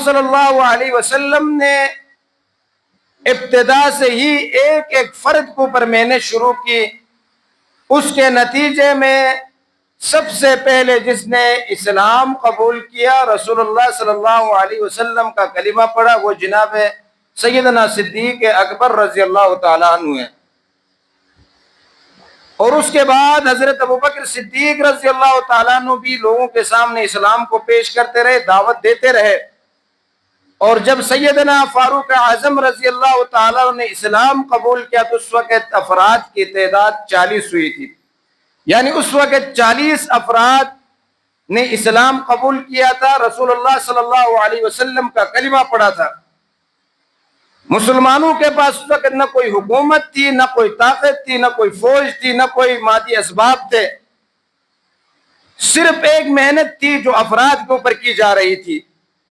सल्लल्लाहु अलैहि वसल्लम ने इब्तिदा से ही एक एक फर्द के ऊपर मेहनत शुरू की। उसके नतीजे में सबसे पहले जिसने इस्लाम कबूल किया, रसूलुल्लाह सल्लल्लाहु अलैहि वसल्लम का कलिमा पढ़ा, वो जनाब सैयदना सिद्दीक अकबर रज़ी अल्लाह ताला अन्हु है। और उसके बाद हजरत अबू बकर सिद्दीक रज़ी अल्लाह ताला अन्हु भी लोगों के सामने इस्लाम को पेश करते रहे, दावत देते रहे। और जब सैयदना फारूक आजम रज़ी अल्लाह ताला ने इस्लाम कबूल किया तो उस वक़्त अफराद की तादाद 40 हुई थी। यानी उस वक़्त 40 अफराद ने इस्लाम कबूल किया था, रसूलुल्लाह सल्लल्लाहु अलैहि वसल्लम का कलिमा पढ़ा था। मुसलमानों के पास उस वक़्त न कोई हुकूमत थी, न कोई ताकत थी, न कोई फौज थी, न कोई मादी असबाब थे। सिर्फ एक मेहनत थी जो अफराद के ऊपर की जा रही थी।